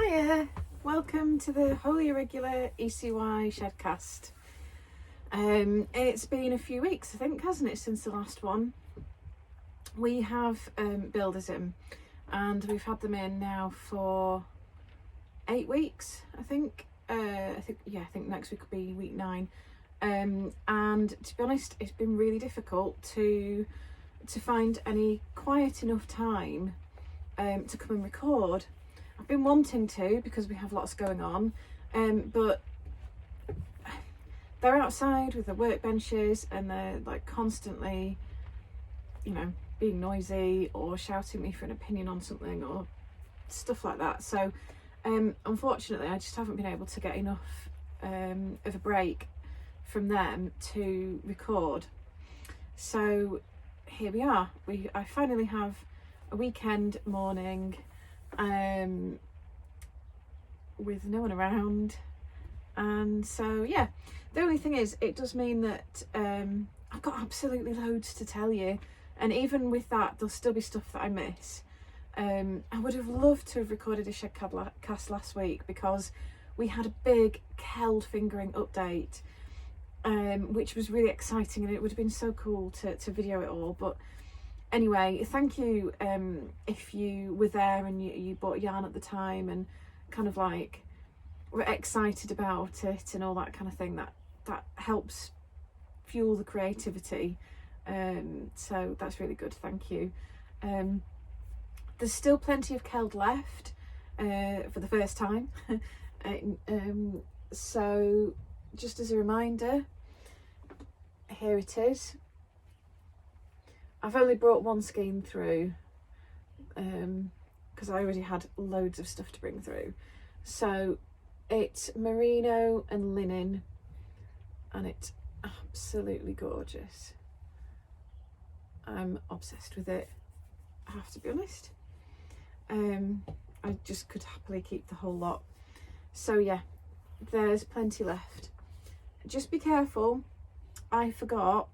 Hiya, welcome to the Wholly Irregular ECY Shedcast. It's been a few weeks, I think, hasn't it, since the last one? We have builders in, and we've had them in now for 8 weeks, I think. I think next week will be week 9. And to be honest, it's been really difficult to find any quiet enough time to come and record. I've been wanting to because we have lots going on, but they're outside with their workbenches and they're like constantly, being noisy or shouting at me for an opinion on something or stuff like that. So unfortunately, I just haven't been able to get enough of a break from them to record. So here we are. I finally have a weekend morning with no one around, and so yeah, the only thing is it does mean that I've got absolutely loads to tell you, and even with that there'll still be stuff that I miss. I would have loved to have recorded a Shedcast last week because we had a big Keld fingering update, which was really exciting, and it would have been so cool to video it all. But anyway, thank you if you were there and you bought yarn at the time and kind of like were excited about it and all that kind of thing. That helps fuel the creativity, so that's really good, thank you. There's still plenty of Keld left for the first time. So just as a reminder, here it is. I've only brought one skein through because I already had loads of stuff to bring through. So it's merino and linen, and it's absolutely gorgeous. I'm obsessed with it, I have to be honest. I just could happily keep the whole lot. So yeah, there's plenty left. Just be careful, I forgot,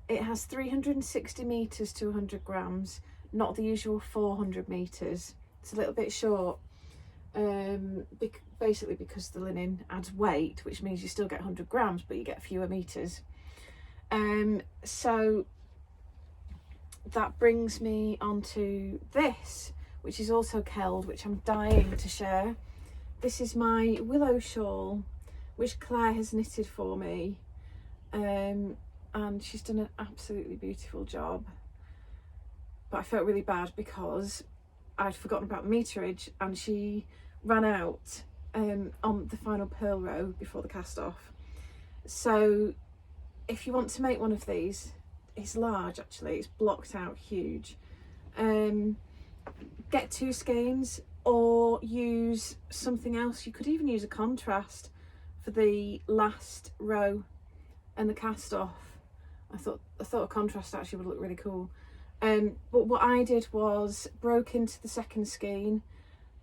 it has 360 metres to 100 grams, not the usual 400 metres. It's a little bit short, basically because the linen adds weight, which means you still get 100 grams, but you get fewer metres. So that brings me onto this, which is also Keld, which I'm dying to share. This is my willow shawl, which Claire has knitted for me. And she's done an absolutely beautiful job, but I felt really bad because I'd forgotten about the meterage and she ran out on the final purl row before the cast off. So if you want to make one of these, it's large actually, it's blocked out huge. Get 2 skeins or use something else. You could even use a contrast for the last row and the cast off. I thought a contrast actually would look really cool. But what I did was broke into the second skein,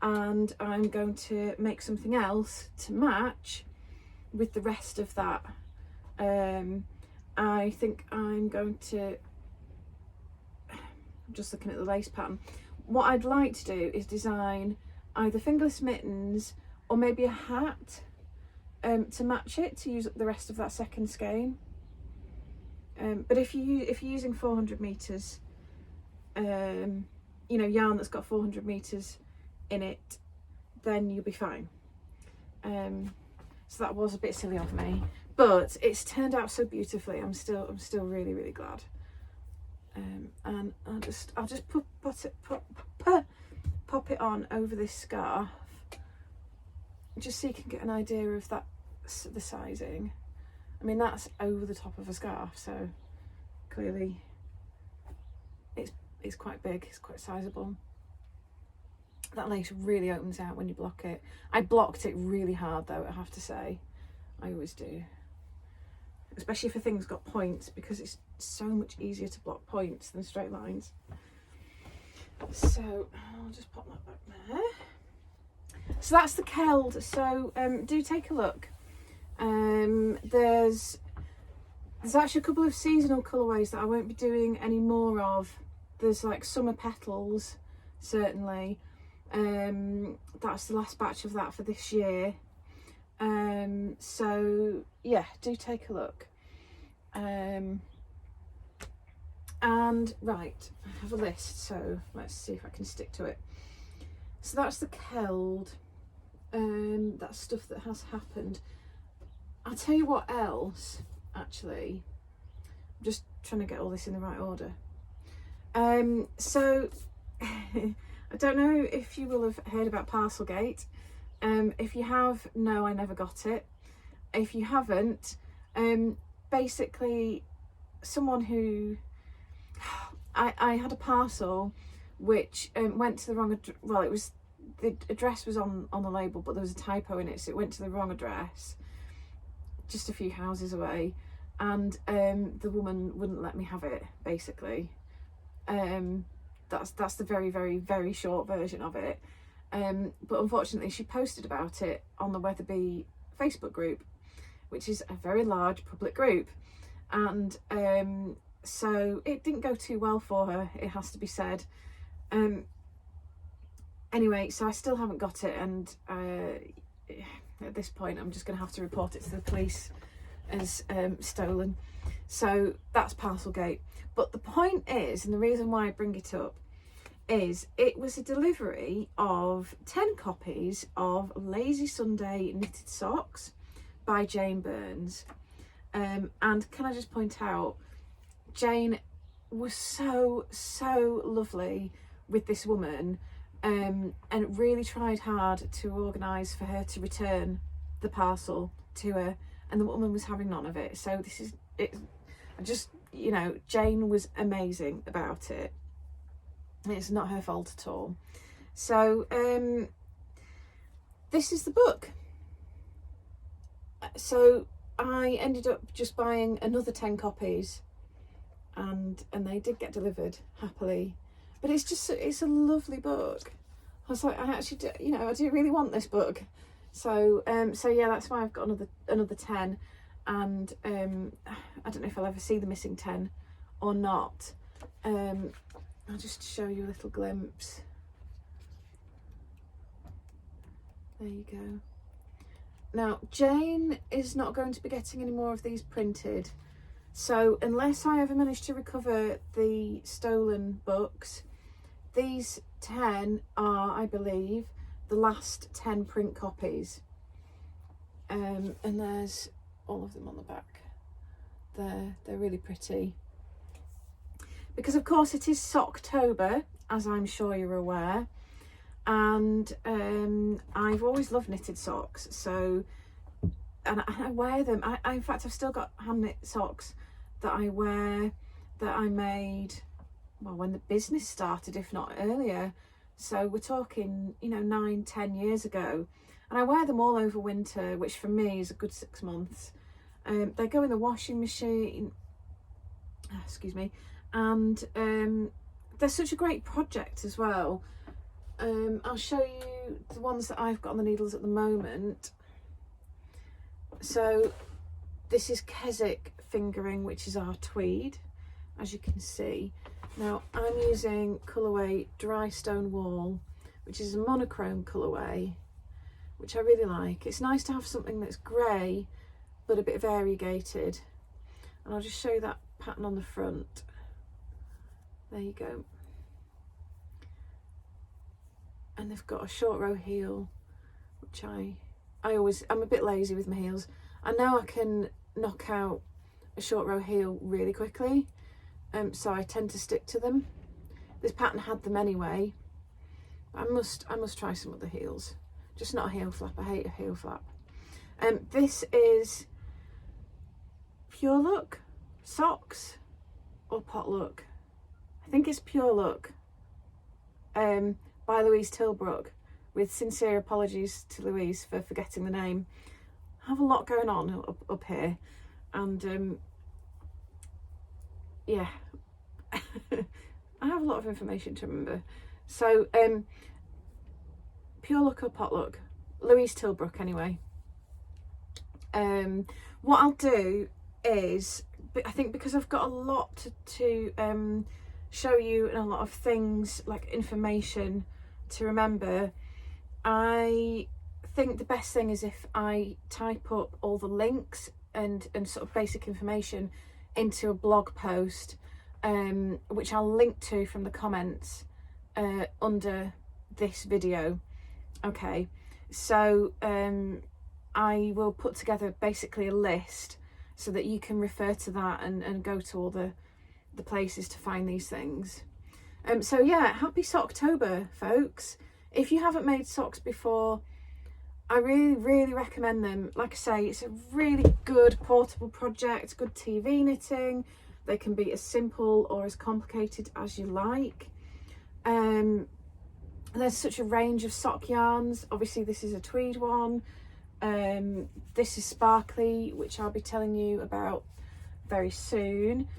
and I'm going to make something else to match with the rest of that. I think I'm going to, I'm just looking at the lace pattern. What I'd like to do is design either fingerless mittens or maybe a hat to match it, to use up the rest of that second skein. But if you're using 400 meters, yarn that's got 400 meters in it, then you'll be fine. So that was a bit silly of me, but it's turned out so beautifully. I'm still really, really glad. And I'll just pop it on over this scarf, just so you can get an idea of the sizing. I mean, that's over the top of a scarf, so clearly it's quite big, it's quite sizable. That lace really opens out when you block it. I blocked it really hard though, I have to say. I always do. Especially if a thing's got points, because it's so much easier to block points than straight lines. So I'll just pop that back there. So that's the Keld. So do take a look. There's actually a couple of seasonal colourways that I won't be doing any more of. There's like summer petals, certainly, That's the last batch of that for this year. So yeah, do take a look. And right, I have a list, so let's see if I can stick to it. So that's the Keld. That's stuff that has happened. I'll tell you what else, actually. I'm just trying to get all this in the right order. So I don't know if you will have heard about Parcelgate. If you have, no, I never got it. If you haven't, basically someone who I had a parcel which went to the wrong well, it was, the address was on the label, but there was a typo in it, so it went to the wrong address just a few houses away, and the woman wouldn't let me have it, basically. That's the very, very, very short version of it. But unfortunately she posted about it on the Wetherby Facebook group, which is a very large public group, and so it didn't go too well for her, it has to be said. Anyway, so I still haven't got it, and at this point I'm just going to have to report it to the police as stolen. So that's Parcelgate. But the point is, and the reason why I bring it up, is it was a delivery of 10 copies of Lazy Sunday knitted socks by Jane Burns. And can I just point out, Jane was so lovely with this woman, and really tried hard to organise for her to return the parcel to her, and the woman was having none of it. So this is it. I just, you know, Jane was amazing about it. It's not her fault at all. So this is the book. So I ended up just buying another 10 copies, and they did get delivered happily. But it's just, it's a lovely book. I was like, I actually do, you know, I do really want this book. So so yeah, that's why I've got another 10, and I don't know if I'll ever see the missing 10 or not. I'll just show you a little glimpse. There you go. Now, Jane is not going to be getting any more of these printed. So unless I ever manage to recover the stolen books, these 10 are, I believe, the last 10 print copies. And there's all of them on the back. They're really pretty. Because of course it is Socktober, as I'm sure you're aware, and I've always loved knitted socks, so, and I wear them. I in fact I've still got hand knit socks that I wear, that I made, well, when the business started, if not earlier. So we're talking, you know, 9-10 years ago, and I wear them all over winter, which for me is a good 6 months. They go in the washing machine, excuse me. And they're such a great project as well. I'll show you the ones that I've got on the needles at the moment. So this is Keswick fingering, which is our tweed, as you can see. Now I'm using colourway Dry Stone Wall, which is a monochrome colourway, which I really like. It's nice to have something that's grey but a bit variegated. And I'll just show you that pattern on the front. There you go. And they've got a short row heel, which I'm a bit lazy with my heels. I know I can knock out a short row heel really quickly, so I tend to stick to them. This pattern had them anyway. I must try some other heels, just not a heel flap. I hate a heel flap. This is Pure Look socks or Potluck. I think it's Pure Look, by Louise Tilbrook, with sincere apologies to Louise for forgetting the name. I have a lot going on up here, and yeah, I have a lot of information to remember. So Pure Look or Potluck, Louise Tilbrook anyway. What I'll do is, I think because I've got a lot to show you, and a lot of things like information to remember, I think the best thing is if I type up all the links and sort of basic information into a blog post, which I'll link to from the comments under this video. Okay, so I will put together basically a list so that you can refer to that and go to all the places to find these things. So yeah, happy Socktober, folks. If you haven't made socks before, I really recommend them. Like I say, it's a really good portable project, good TV knitting. They can be as simple or as complicated as you like. There's such a range of sock yarns. Obviously this is a tweed one. This is sparkly, which I'll be telling you about very soon.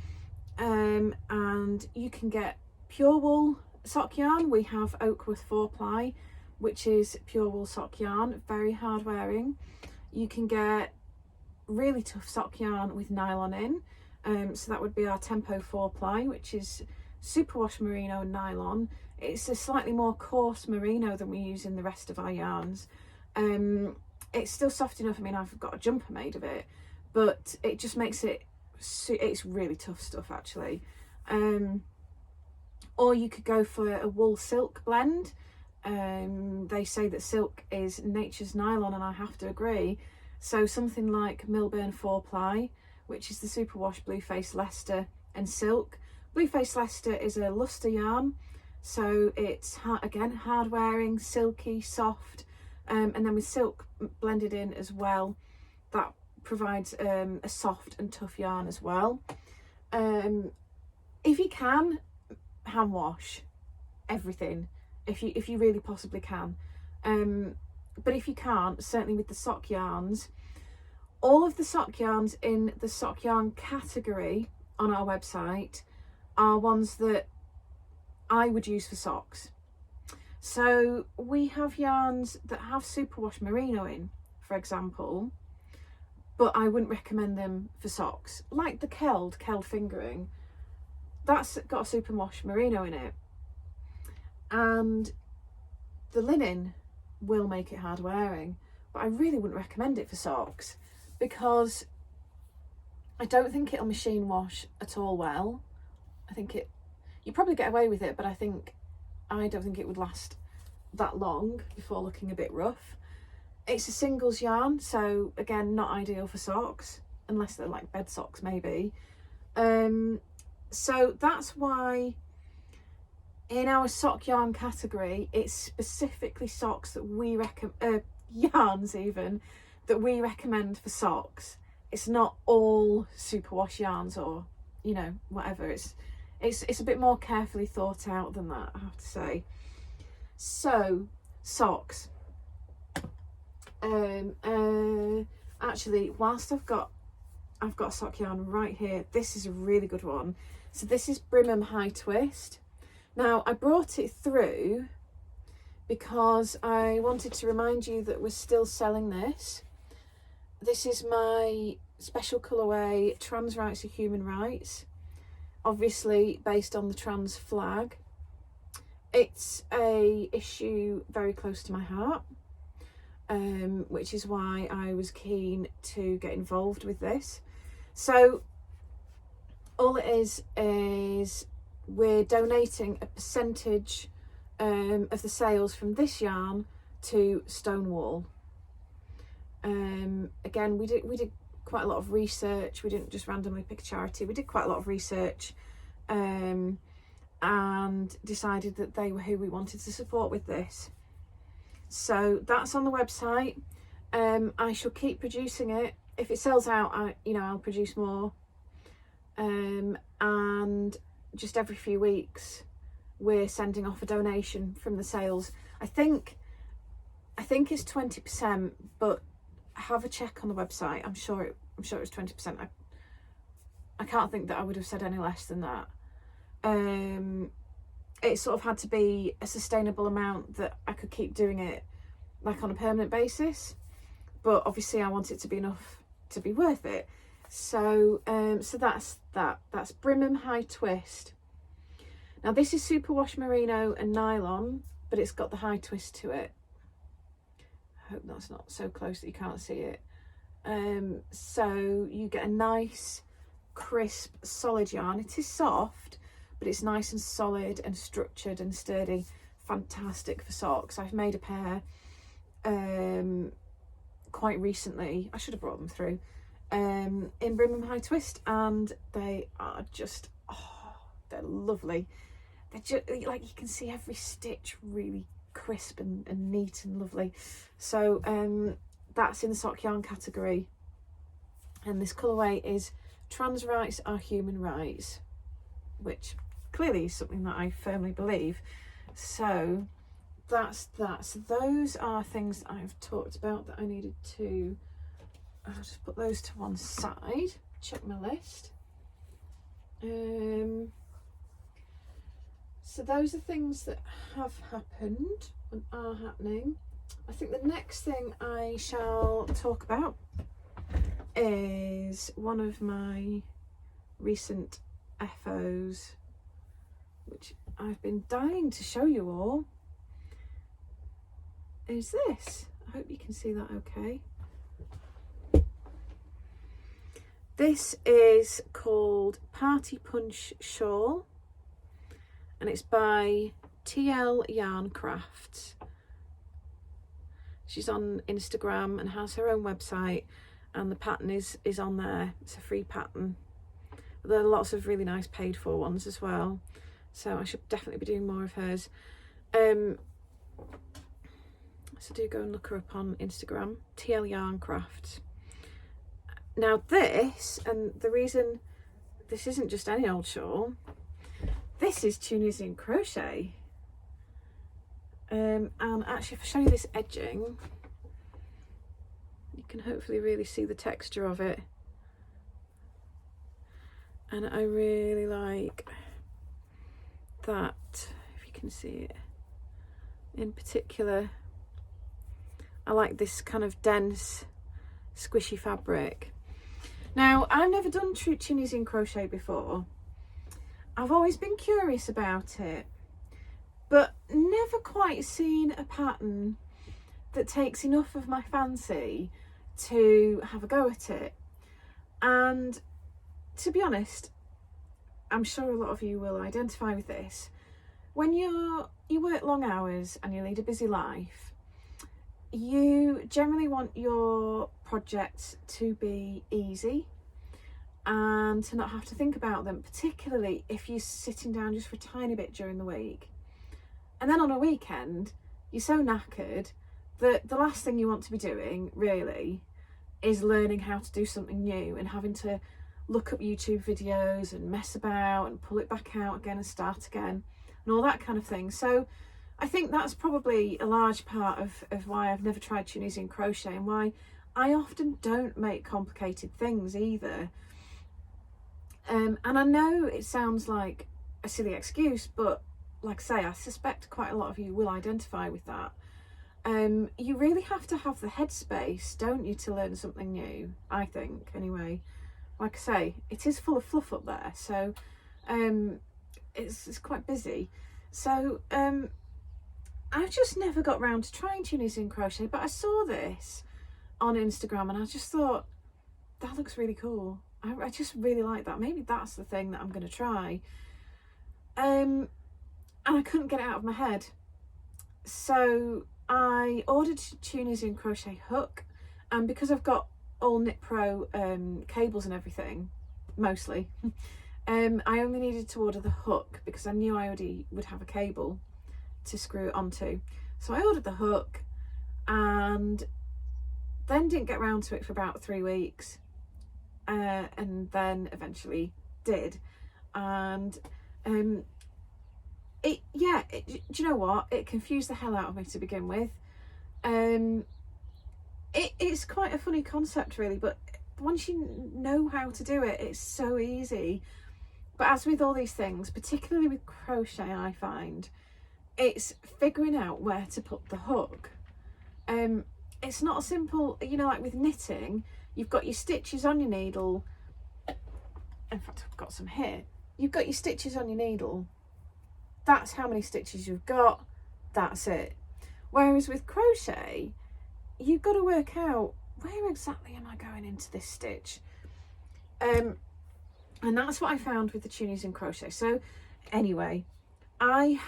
And you can get pure wool sock yarn. We have Oakworth 4-ply, which is pure wool sock yarn, very hard wearing. You can get really tough sock yarn with nylon in. So that would be our Tempo 4-ply, which is superwash merino and nylon. It's a slightly more coarse merino than we use in the rest of our yarns. It's still soft enough. I mean, I've got a jumper made of it, but it just makes it, it's really tough stuff actually. Or you could go for a wool silk blend. They say that silk is nature's nylon, and I have to agree. So something like Milburn 4-ply, which is the superwash Blueface Leicester and silk. Blueface Leicester is a luster yarn, so it's again hard wearing, silky, soft, and then with silk blended in as well, that provides a soft and tough yarn as well. If you can, hand wash everything if you really possibly can. But if you can't, certainly with the sock yarns, all of the sock yarns in the sock yarn category on our website are ones that I would use for socks. So we have yarns that have superwash merino in, for example, but I wouldn't recommend them for socks. Like the Keld fingering, that's got a superwash merino in it, and the linen will make it hard wearing, but I really wouldn't recommend it for socks because I don't think it'll machine wash at all well. I think you probably get away with it, but I don't think it would last that long before looking a bit rough. It's a singles yarn, so again, not ideal for socks, unless they're like bed socks maybe. So that's why in our sock yarn category, it's specifically socks that we recommend, yarns even, that we recommend for socks. It's not all superwash yarns or, you know, whatever. It's a bit more carefully thought out than that, I have to say. So, socks. Actually, whilst I've got a sock yarn right here, this is a really good one. So this is Brimham High Twist. Now, I brought it through because I wanted to remind you that we're still selling this. This is my special colourway, Trans Rights are Human Rights, obviously based on the trans flag. It's a issue very close to my heart, which is why I was keen to get involved with this. So all it is we're donating a percentage of the sales from this yarn to Stonewall. Again, we did quite a lot of research. We didn't just randomly pick a charity. We did quite a lot of research and decided that they were who we wanted to support with this. So that's on the website. I shall keep producing it. If it sells out, I'll produce more. And just every few weeks we're sending off a donation from the sales. I think it's 20%, but have a check on the website. I'm sure it was 20%. I can't think that I would have said any less than that. It sort of had to be a sustainable amount that I could keep doing it like on a permanent basis, but obviously I want it to be enough to be worth it. So so that's Brimham High Twist. Now this is superwash merino and nylon, but it's got the high twist to it. I hope that's not so close that you can't see it. So you get a nice, crisp, solid yarn. It is soft, but it's nice and solid and structured and sturdy. Fantastic for socks. I've made a pair quite recently. I should have brought them through in Brimham High Twist, and they are just, oh, they're lovely. They're just like, you can see every stitch really crisp and neat and lovely. So that's in the sock yarn category, and this colourway is Trans Rights Are Human Rights, which clearly is something that I firmly believe. So that's those are things that I've talked about that I needed to, I'll just put those to one side, check my list. So those are things that have happened and are happening. I think the next thing I shall talk about is one of my recent FOs, which I've been dying to show you all, is this. I hope you can see that okay. This is called Party Punch Shawl, and it's by TL Yarn Crafts. She's on Instagram and has her own website, and the pattern is on there. It's a free pattern. There are lots of really nice paid for ones as well, so I should definitely be doing more of hers. So do go and look her up on Instagram, TL Yarn Crafts. Now this, and the reason this isn't just any old shawl, this is Tunisian crochet. And actually, if I show you this edging, you can hopefully really see the texture of it. And I really like that, if you can see it. In particular, I like this kind of dense, squishy fabric. Now, I've never done true Tunisian crochet before. I've always been curious about it, but never quite seen a pattern that takes enough of my fancy to have a go at it. And to be honest, I'm sure a lot of you will identify with this. When you work long hours and you lead a busy life, you generally want your projects to be easy and to not have to think about them, particularly if you're sitting down just for a tiny bit during the week. And then on a weekend, you're so knackered that the last thing you want to be doing, really, is learning how to do something new and having to look up YouTube videos and mess about and pull it back out again and start again and all that kind of thing. So I think that's probably a large part of why I've never tried Tunisian crochet, and why I often don't make complicated things either. And I know it sounds like a silly excuse, but like I say, I suspect quite a lot of you will identify with that. You really have to have the headspace, don't you, to learn something new, I think, anyway. Like I say, it is full of fluff up there, so it's quite busy. So I've just never got round to trying Tunisian crochet, but I saw this on Instagram and I just thought, that looks really cool. I just really like that. Maybe that's the thing that I'm going to try. And I couldn't get it out of my head. So I ordered Tunisian crochet hook, and because I've got all Knit Pro cables and everything, mostly, I only needed to order the hook because I knew I already would have a cable to screw it onto. So I ordered the hook and then didn't get around to it for about 3 weeks, and then eventually did. And do you know what, it confused the hell out of me to begin with. It's quite a funny concept really, but once you know how to do it, it's so easy. But as with all these things, particularly with crochet, I find it's figuring out where to put the hook. It's not simple, you know, like with knitting, you've got your stitches on your needle. In fact, I've got some here. You've got your stitches on your needle. That's how many stitches you've got. that's it. Whereas with crochet, you've got to work out, where exactly am I going into this stitch? And that's what I found with the Tunisian crochet. So anyway, I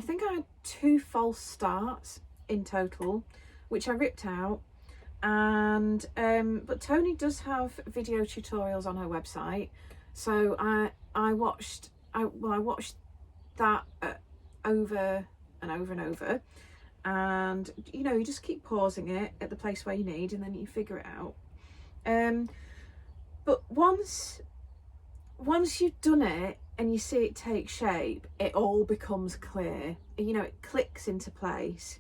think I had 2 false starts in total, which I ripped out. And but Tony does have video tutorials on her website, so I watched that over and over and over, and you know, you just keep pausing it at the place where you need, and then you figure it out. But once you've done it and you see it take shape, it all becomes clear. You know, it clicks into place,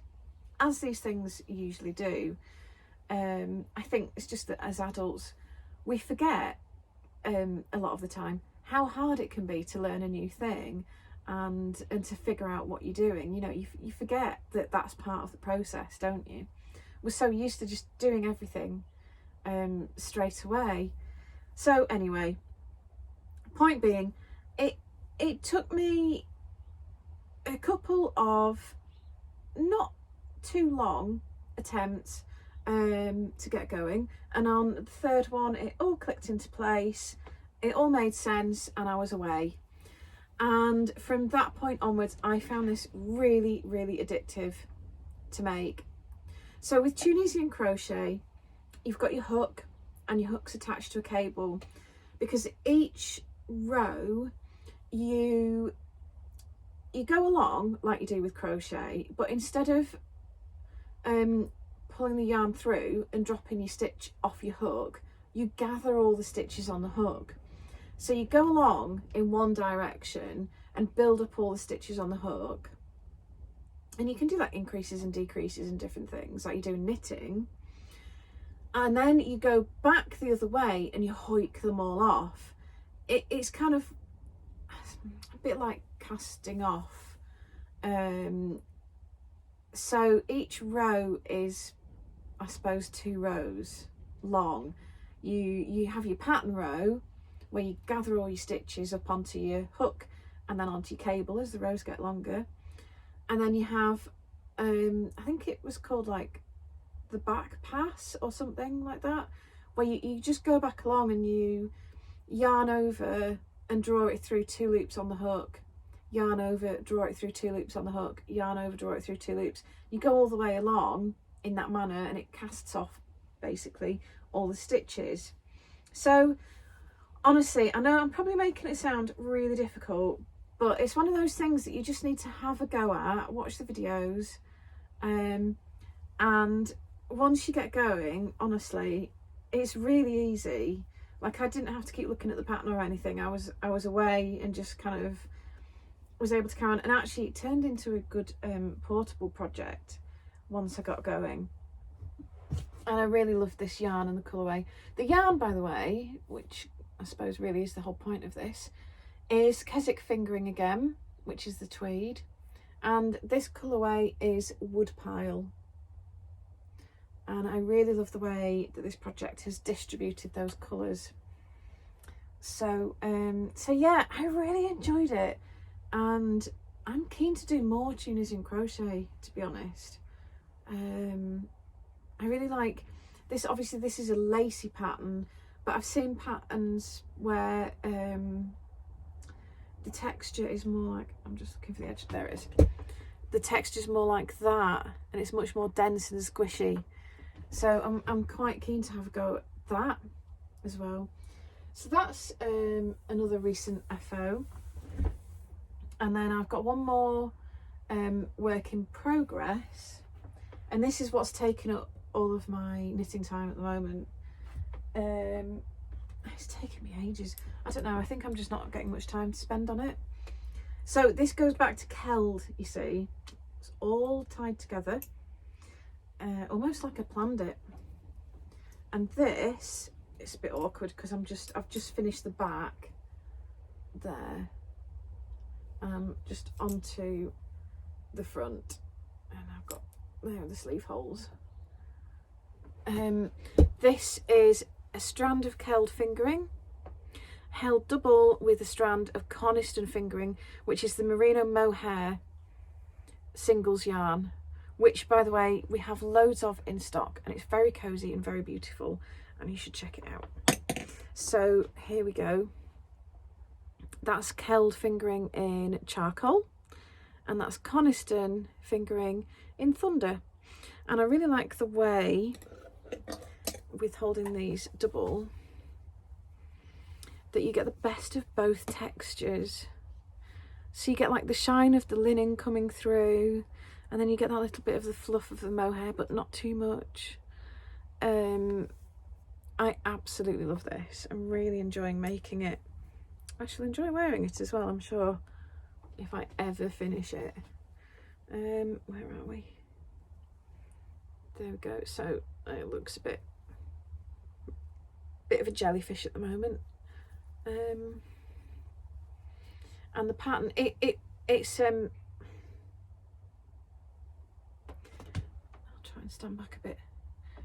as these things usually do. I think it's just that as adults, we forget a lot of the time how hard it can be to learn a new thing and to figure out what you're doing. You know, you forget that that's part of the process, don't you? We're so used to just doing everything straight away. So anyway, point being, it took me a couple of not too long attempts to get going, and on the third one it all clicked into place, it all made sense, and I was away. And from that point onwards, I found this really, really addictive to make. So with Tunisian crochet, you've got your hook, and your hook's attached to a cable, because each row you go along like you do with crochet, but instead of pulling the yarn through and dropping your stitch off your hook, you gather all the stitches on the hook. So you go along in one direction and build up all the stitches on the hook, and you can do like increases and decreases and different things like you do in knitting, and then you go back the other way and you hoik them all off. It's kind of a bit like casting off. So each row is, I suppose, 2 rows long. You have your pattern row where you gather all your stitches up onto your hook and then onto your cable as the rows get longer, and then you have I think it was called like the back pass or something like that, where you just go back along and you yarn over and draw it through 2 loops on the hook, yarn over, draw it through 2 loops on the hook, yarn over, draw it through 2 loops. You go all the way along in that manner, and it casts off basically all the stitches. So honestly, I know I'm probably making it sound really difficult, but it's one of those things that you just need to have a go at, watch the videos, and once you get going, honestly, it's really easy. Like, I didn't have to keep looking at the pattern or anything. I was away and just kind of was able to carry on, and actually it turned into a good portable project once I got going. And I really loved this yarn and the colourway. The yarn, by the way, which I suppose really is the whole point of this, is Keswick Fingering again, which is the tweed, and this colourway is Woodpile. And I really love the way that this project has distributed those colours. So yeah, I really enjoyed it, and I'm keen to do more Tunisian crochet, to be honest. I really like this. Obviously this is a lacy pattern, but I've seen patterns where the texture is more like, I'm just looking for the edge, there it is. The texture is more like that, and it's much more dense and squishy. So I'm quite keen to have a go at that as well. So that's another recent FO. And then I've got one more work in progress, and this is what's taken up all of my knitting time at the moment. It's taken me ages. I don't know, I think I'm just not getting much time to spend on it. So this goes back to Keld, you see. It's all tied together, almost like I planned it. And this, it's a bit awkward because I've just finished the back there, just onto the front, and I've got there the sleeve holes. This is a strand of Keld Fingering held double with a strand of Coniston Fingering, which is the merino mohair singles yarn, which by the way we have loads of in stock, and it's very cozy and very beautiful, and you should check it out. So here we go. That's Keld fingering in Charcoal, and that's Coniston fingering in Thunder. And I really like the way, with holding these double, that you get the best of both textures. So you get like the shine of the linen coming through, and then you get that little bit of the fluff of the mohair, but not too much. I absolutely love this. I'm really enjoying making it. I shall enjoy wearing it as well, I'm sure, if I ever finish it. Where are we? There we go. So it looks a bit of a jellyfish at the moment. And the pattern, it's I'll try and stand back a bit.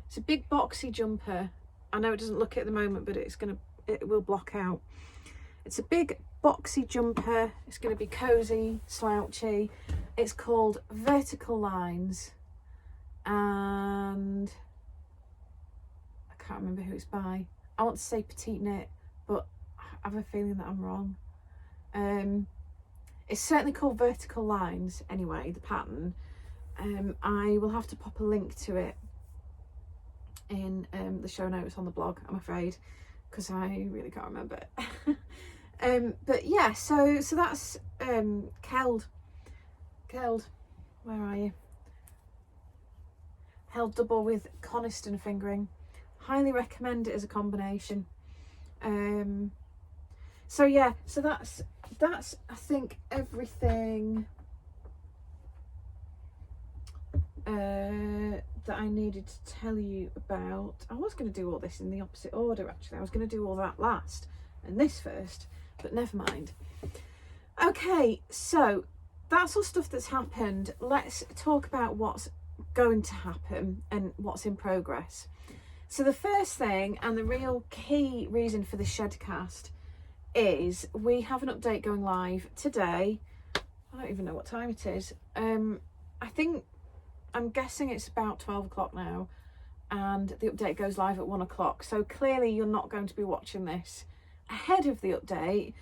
It's a big boxy jumper. I know it doesn't look it at the moment, but it will block out. It's a big boxy jumper. It's going to be cozy, slouchy. It's called Vertical Lines, and I can't remember who it's by. I want to say Petite Knit, but I have a feeling that I'm wrong. It's certainly called Vertical Lines anyway, the pattern. I will have to pop a link to it in the show notes on the blog, I'm afraid, because I really can't remember. But yeah, so that's Keld, where are you? Held double with Coniston fingering. Highly recommend it as a combination. So yeah, so that's I think everything that I needed to tell you about. I was going to do all this in the opposite order, actually. I was going to do all that last and this first, but never mind. Okay, so that's all stuff that's happened. Let's talk about what's going to happen and what's in progress. So the first thing, and the real key reason for the Shedcast, is we have an update going live today. I don't even know what time it is. I'm guessing it's about 12 o'clock now, and the update goes live at 1 o'clock. So clearly you're not going to be watching this ahead of the update,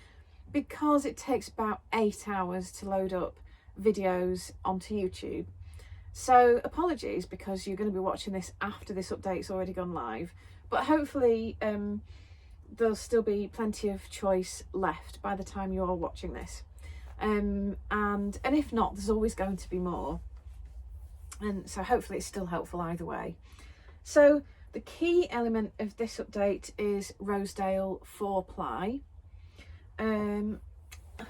because it takes about 8 hours to load up videos onto YouTube. So apologies, because you're going to be watching this after this update's already gone live, but hopefully there'll still be plenty of choice left by the time you're watching this. And if not, there's always going to be more. And so hopefully it's still helpful either way. So the key element of this update is Rosedale 4-ply. I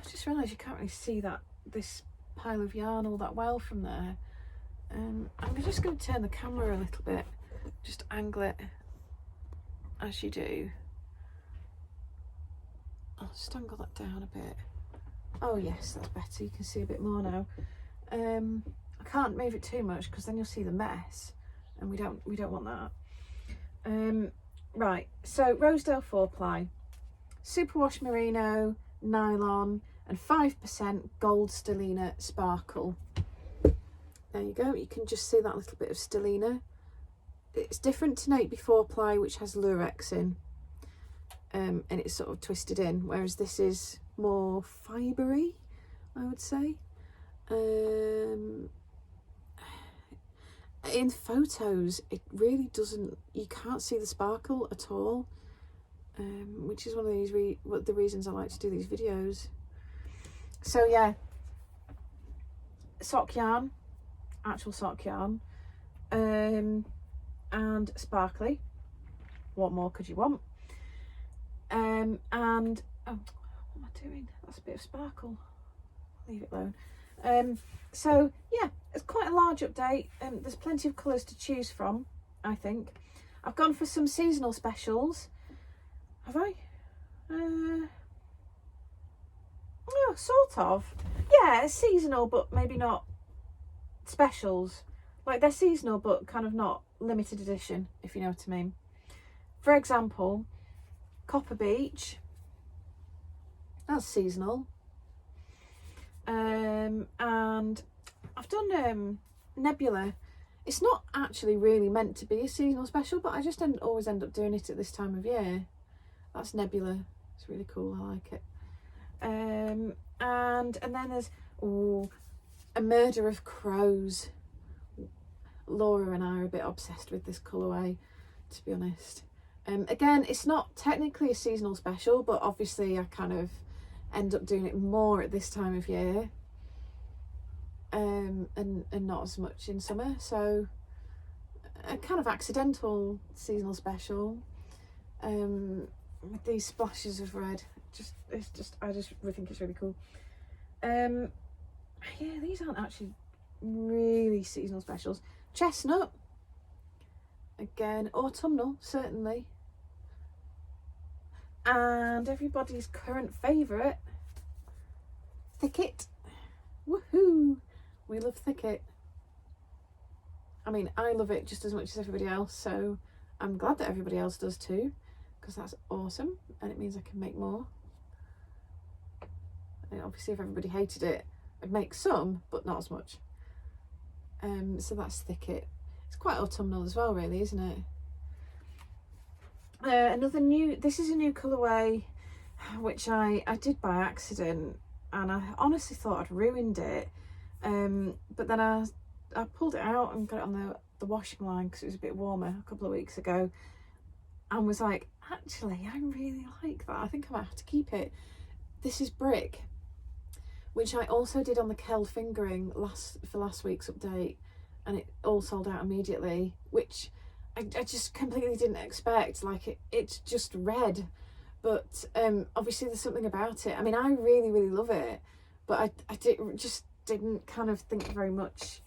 just realised you can't really see this pile of yarn all that well from there. I'm just going to turn the camera a little bit, just angle it as you do. I'll just angle that down a bit. Oh yes, that's better. You can see a bit more now. I can't move it too much because then you'll see the mess, and we don't want that. Right, so Rosedale 4-ply, superwash merino, nylon, and 5% gold stellina sparkle. There you go. You can just see that little bit of stellina. It's different to Nape 4-ply, which has lurex in, and it's sort of twisted in, whereas this is more fibery, I would say. In photos it really doesn't, you can't see the sparkle at all, which is one of these the reasons I like to do these videos. So yeah, sock yarn, actual sock yarn, and sparkly. What more could you want? And oh, what am I doing? That's a bit of sparkle. Leave it alone. So yeah, it's quite a large update. There's plenty of colours to choose from, I think. I've gone for some seasonal specials. Have I? Oh, sort of. Yeah, it's seasonal, but maybe not specials. Like, they're seasonal, but kind of not limited edition, if you know what I mean. For example, Copper Beach. That's seasonal. And I've done Nebula. It's not actually really meant to be a seasonal special, but I just always end up doing it at this time of year. That's Nebula. It's really cool. I like it. And then there's A Murder of Crows. Laura and I are a bit obsessed with this colourway, to be honest. Again, it's not technically a seasonal special, but obviously I kind of end up doing it more at this time of year, and not as much in summer. So a kind of accidental seasonal special, with these splashes of red. I just really think it's really cool. Yeah, these aren't actually really seasonal specials. Chestnut, again, autumnal, certainly. And everybody's current favourite, Thicket. Woohoo! We love Thicket. I mean, I love it just as much as everybody else, so I'm glad that everybody else does too, because that's awesome, and it means I can make more. And obviously, if everybody hated it, I'd make some, but not as much. So that's Thicket. It's quite autumnal as well, really, isn't it? This is a new colourway, which I did by accident, and I honestly thought I'd ruined it. But then I pulled it out and got it on the washing line because it was a bit warmer a couple of weeks ago, and was like, actually, I really like that. I think I might have to keep it. This is Brick, which I also did on the Keld fingering for last week's update, and it all sold out immediately, which I just completely didn't expect. Like, it's just red, but obviously there's something about it. I mean, I really, really love it, but I didn't kind of think very much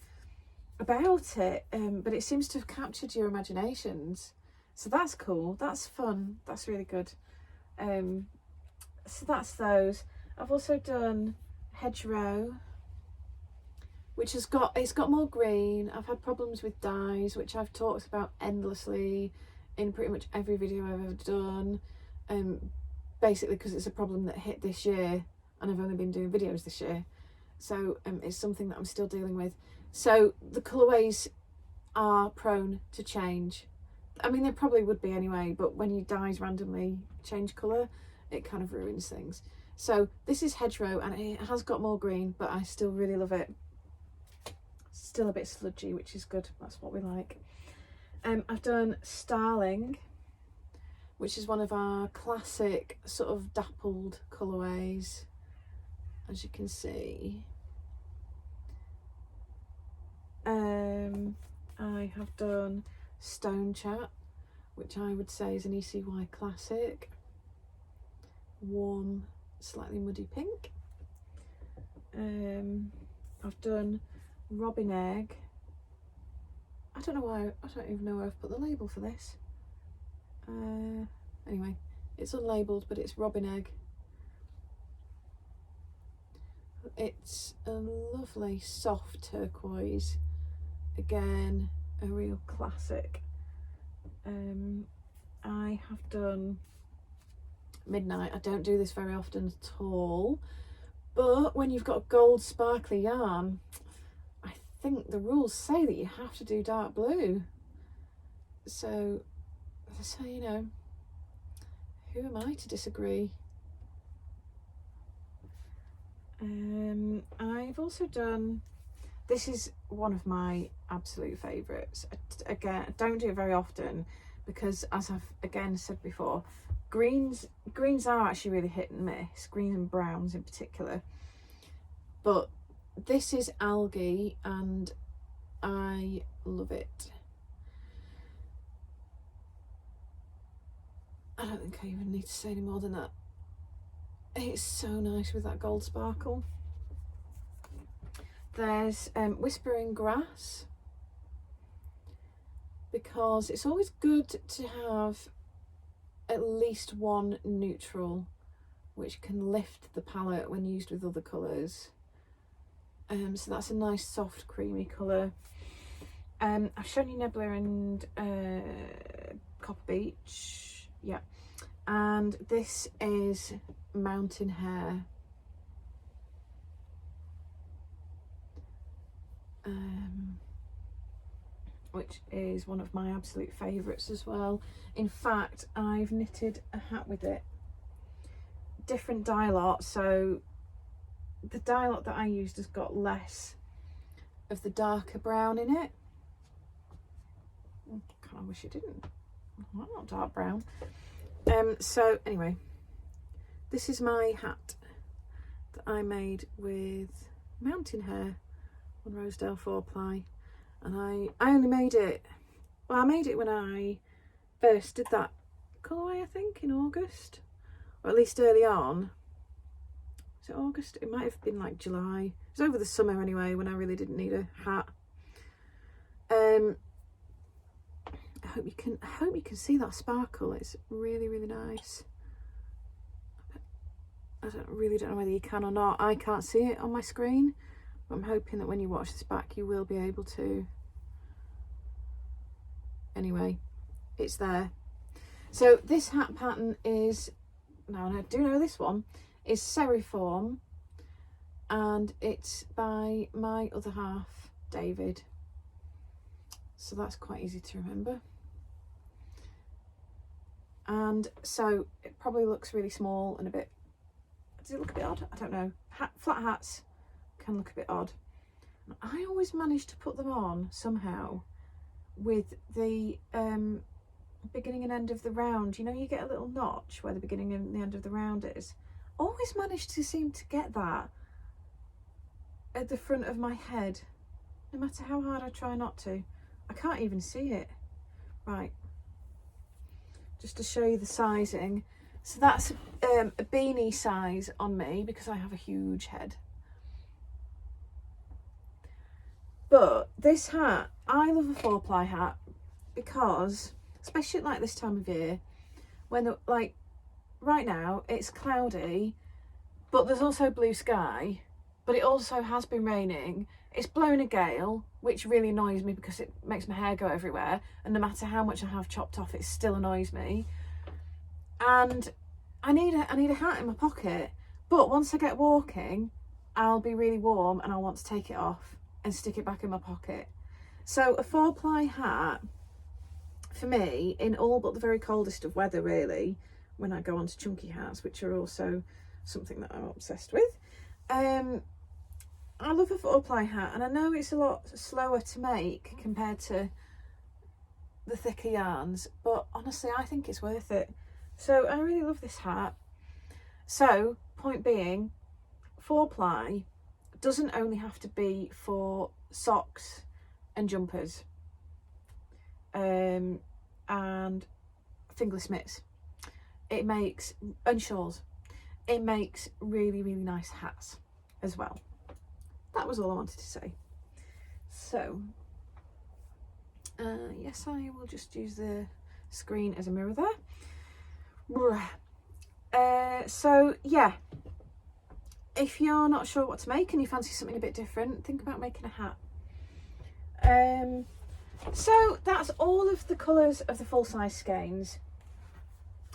about it, but it seems to have captured your imaginations, so that's cool, that's fun, that's really good. So that's those. I've also done Hedgerow, which it's got more green. I've had problems with dyes, which I've talked about endlessly in pretty much every video I've ever done, basically because it's a problem that hit this year, and I've only been doing videos this year, so it's something that I'm still dealing with. So the colourways are prone to change. I mean, they probably would be anyway, but when your dyes randomly change colour, it kind of ruins things. So this is Hedgerow, and it has got more green, but I still really love it. Still a bit sludgy, which is good. That's what we like. I've done Starling, which is one of our classic sort of dappled colourways, as you can see. I have done Stone Chat, which I would say is an ECY classic. Warm, slightly muddy pink. I've done Robin Egg. I don't even know where I've put the label for this. Anyway, it's unlabelled, but it's Robin Egg. It's a lovely soft turquoise, again a real classic. I have done Midnight. I don't do this very often at all, but when you've got gold sparkly yarn, I think the rules say that you have to do dark blue. So you know, who am I to disagree? I've also done, this is one of my absolute favourites. Again, I don't do it very often because, as I've again said before, greens are actually really hit and miss, greens and browns in particular. But this is Algae, and I love it. I don't think I even need to say any more than that. It's so nice with that gold sparkle. There's Whispering Grass, because it's always good to have at least one neutral which can lift the palette when used with other colours. So that's a nice soft creamy colour. I've shown you Nebula and Copper Beach, yeah, and this is Mountain Hare. which is one of my absolute favourites as well. In fact, I've knitted a hat with it. Different dye lot, so the dye lot that I used has got less of the darker brown in it. Kind of wish it didn't. Well, not dark brown. So anyway, this is my hat that I made with mountain hair on Rosedale 4-ply, and I only made it, well, I made it when I first did that colourway, I think in August, or at least early on. Was it August? It might have been like July. It was over the summer anyway, when I really didn't need a hat. I hope you can see that sparkle. It's really, really nice. I really don't know whether you can or not. I can't see it on my screen, but I'm hoping that when you watch this back you will be able to. Anyway, it's there. So this hat pattern is, now I do know this one, is Seriform, and it's by my other half, David. So that's quite easy to remember. And so it probably looks really small and a bit, does it look a bit odd? I don't know. Flat hats can look a bit odd. I always manage to put them on somehow with the beginning and end of the round. You know, you get a little notch where the beginning and the end of the round is. Always manage to seem to get that at the front of my head, no matter how hard I try not to. I can't even see it. Right, just to show you the sizing. So that's a beanie size on me because I have a huge head. But this hat, I love a 4-ply hat because, especially at like this time of year, when like right now it's cloudy, but there's also blue sky, but it also has been raining. It's blown a gale, which really annoys me because it makes my hair go everywhere, and no matter how much I have chopped off, it still annoys me. And I need a hat in my pocket, but once I get walking, I'll be really warm and I'll want to take it off and stick it back in my pocket. So a 4-ply hat, for me, in all but the very coldest of weather really, when I go on to chunky hats, which are also something that I'm obsessed with, I love a 4-ply hat, and I know it's a lot slower to make compared to the thicker yarns, but honestly I think it's worth it. So I really love this hat. So point being, 4-ply doesn't only have to be for socks and jumpers and fingerless mitts. It makes, and shawls, it makes really, really nice hats as well. That was all I wanted to say. So yes, I will just use the screen as a mirror there. So yeah, if you're not sure what to make and you fancy something a bit different, think about making a hat. So that's all of the colours of the full-size skeins.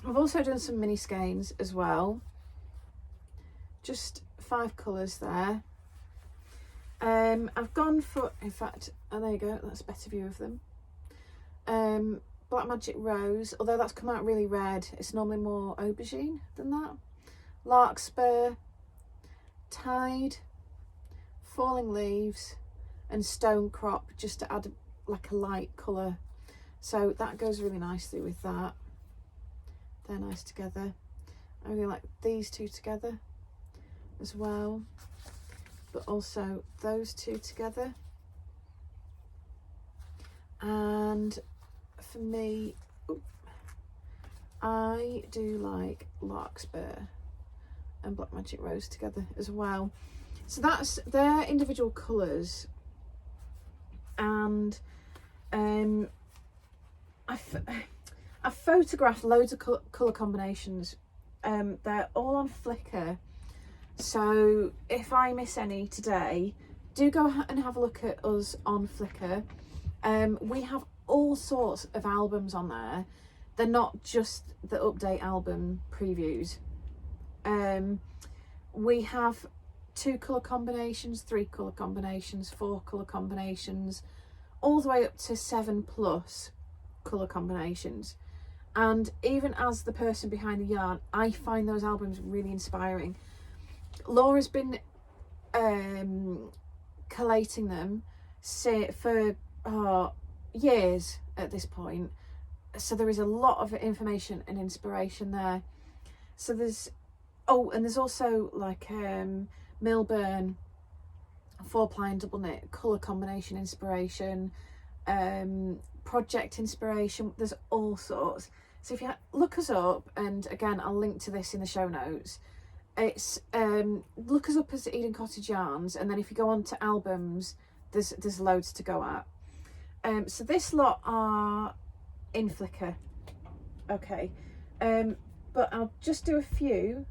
I've also done some mini skeins as well, just 5 colours there. I've gone for, in fact, oh there you go, that's a better view of them. Black Magic Rose, although that's come out really red, it's normally more aubergine than that. Larkspur, Tide, Falling Leaves, and Stone Crop, just to add like a light colour. So that goes really nicely with that. They're nice together. I really like these two together as well, but also those two together. And for me, I do like Larkspur and Black Magic Rose together as well. So that's their individual colours, and I've photographed loads of colour combinations. They're all on Flickr, so if I miss any today, do go and have a look at us on Flickr. We have all sorts of albums on there. They're not just the update album previews. We have 2 colour combinations, 3 colour combinations, 4 colour combinations, all the way up to 7 plus colour combinations. And even as the person behind the yarn, I find those albums really inspiring. Laura's been collating them for years at this point, so there is a lot of information and inspiration there. So there's and there's also like Milburn 4-ply and double knit colour combination inspiration, project inspiration. There's all sorts. So if you look us up, and again I'll link to this in the show notes, it's look us up as Eden Cottage Yarns, and then if you go on to albums, there's loads to go at. So this lot are in Flickr, okay, but I'll just do a few,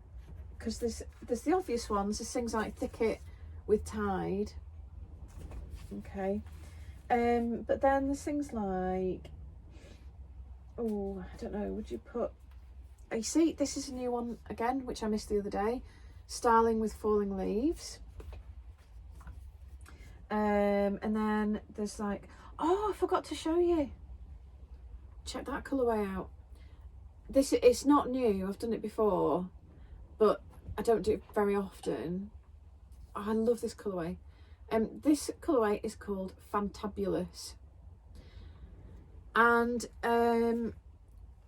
because there's the obvious ones. There's things like Thicket with Tide, okay, but then there's things like, oh, I don't know, would you put, you see, this is a new one again, which I missed the other day, Starling with Falling Leaves. And then there's like, oh, I forgot to show you. Check that colourway out. It's not new, I've done it before, but I don't do it very often. Oh, I love this colourway. This colourway is called Fantabulous. And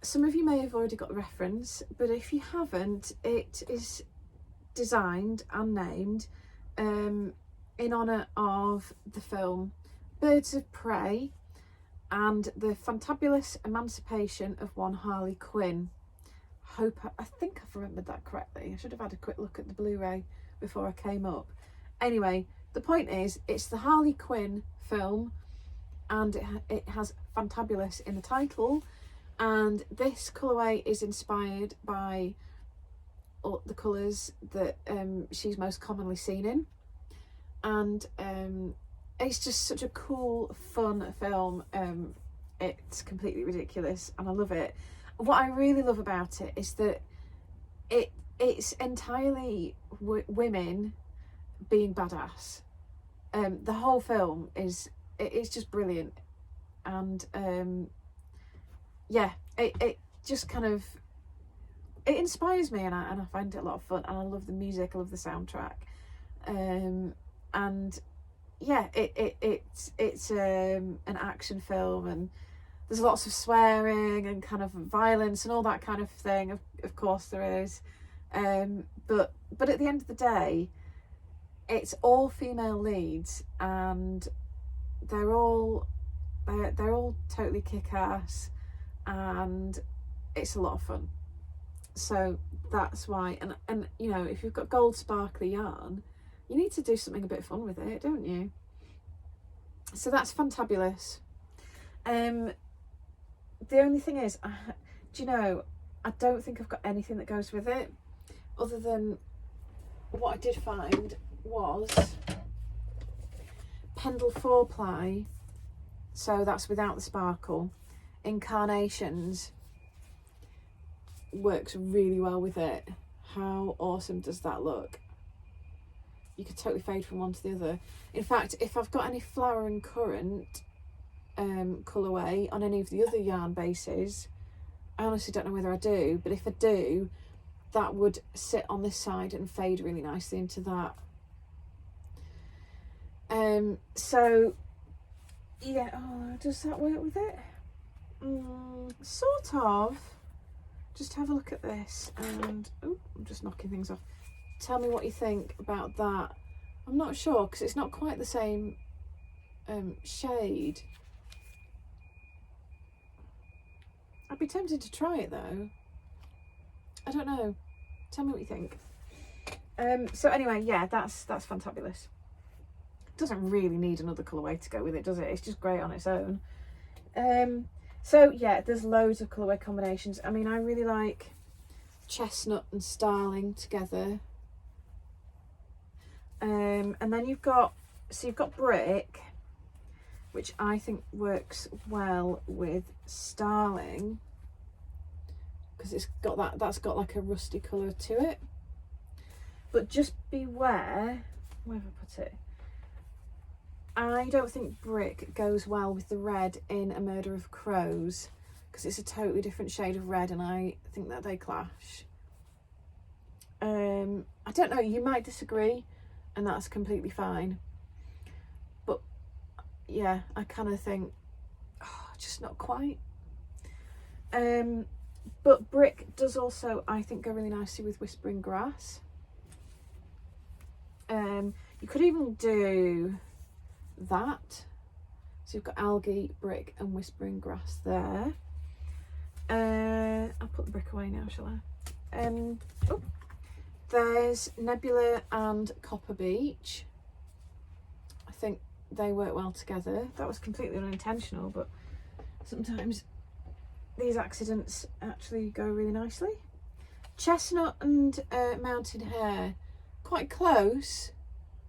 some of you may have already got the reference, but if you haven't, it is designed and named in honour of the film Birds of Prey and the fantabulous emancipation of one Harley Quinn. I think I've remembered that correctly. I should have had a quick look at the Blu-ray before I came up. Anyway, the point is, it's the Harley Quinn film, and it has fantabulous in the title, and this colourway is inspired by all the colours that she's most commonly seen in, and it's just such a cool, fun film. It's completely ridiculous and I love it. What I really love about it is that it's entirely women being badass. The whole film it's just brilliant, and yeah, it just kind of, it inspires me, and I find it a lot of fun, and I love the music, I love the soundtrack, and yeah, it's an action film, and there's lots of swearing and kind of violence and all that kind of thing. Of course there is, but at the end of the day, it's all female leads, and they're all totally kick-ass, and it's a lot of fun. So that's why, and you know, if you've got gold sparkly yarn, you need to do something a bit fun with it, don't you? So that's fantabulous. The only thing is, do you know, I don't think I've got anything that goes with it, other than what I did find was Pendle 4-ply, so that's without the sparkle, Incarnations, works really well with it. How awesome does that look? You could totally fade from one to the other. In fact, if I've got any Flower and Currant colourway on any of the other yarn bases, I honestly don't know whether I do, but if I do, that would sit on this side and fade really nicely into that. So yeah, does that work with it? Sort of. Just have a look at this, and I'm just knocking things off. Tell me what you think about that. I'm not sure, because it's not quite the same shade. I'd be tempted to try it though. I don't know. Tell me what you think. So anyway, yeah, that's fantabulous. Doesn't really need another colourway to go with it, does it? It's just great on its own. So yeah, there's loads of colourway combinations. I mean, I really like Chestnut and Starling together. And then you've got Brick, which I think works well with Starling, because it's got that's got like a rusty colour to it. But just beware, where have I put it? I don't think brick goes well with the red in A Murder of Crows, because it's a totally different shade of red, and I think that they clash. I don't know, you might disagree, and that's completely fine. But yeah, I kind of think, just not quite. But brick does also, I think, go really nicely with Whispering Grass. You could even do that. So you've got algae, brick and Whispering Grass there. I'll put the brick away now, shall I? There's Nebula and Copper Beach. I think they work well together. That was completely unintentional, but sometimes these accidents actually go really nicely. Chestnut and Mountain Hare, quite close,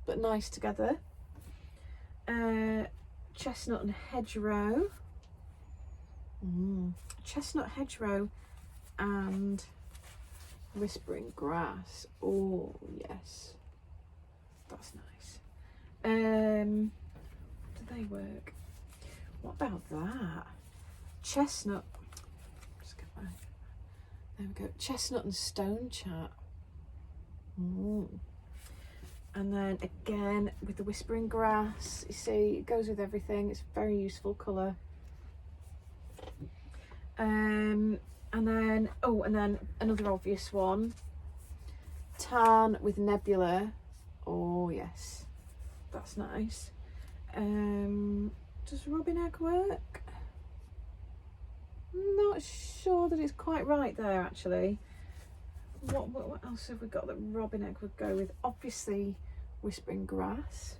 but nice together. Chestnut and Hedgerow. Chestnut, Hedgerow and Whispering Grass. Oh yes, that's nice. Do they work? What about that? Chestnut. Just get back. There we go. Chestnut and Stone Chat. And then again with the Whispering Grass, you see it goes with everything. It's a very useful colour. And then another obvious one, Tan with Nebula. Oh yes, that's nice. Does Robin Egg work? Not sure that it's quite right there actually. What else have we got that Robin Egg would go with? Obviously Whispering Grass.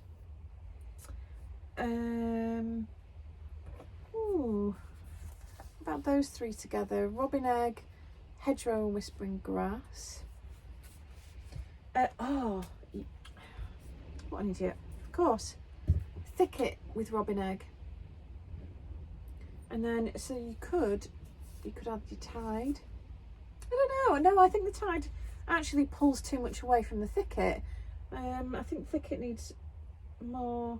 About those three together, Robin Egg, Hedgerow and Whispering Grass. What an idiot. Of course, Thicket with Robin Egg. And then, so you could add your Tide. I don't know, no, I think the Tide actually pulls too much away from the Thicket. I think Thicket needs more,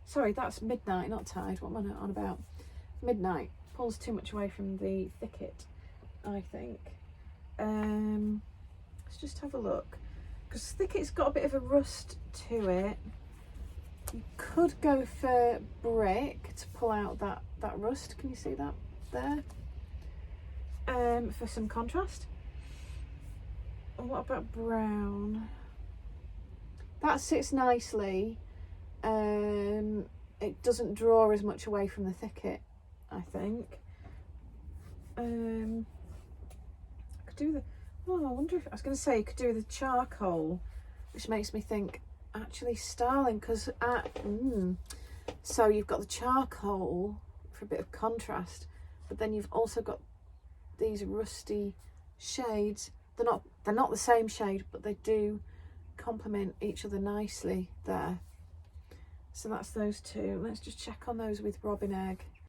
sorry, that's Midnight, not Tide, what am I on about? Midnight pulls too much away from the Thicket, I think. Let's just have a look, because Thicket's got a bit of a rust to it. You could go for brick to pull out that rust. Can you see that there? For some contrast. And what about brown? That sits nicely. It doesn't draw as much away from the Thicket, I think. I could do I wonder if I was going to say you could do the charcoal, which makes me think actually Starling, because so you've got the charcoal for a bit of contrast, but then you've also got these rusty shades. They're not the same shade, but they do complement each other nicely there. So that's those two. Let's just check on those with Robin Egg.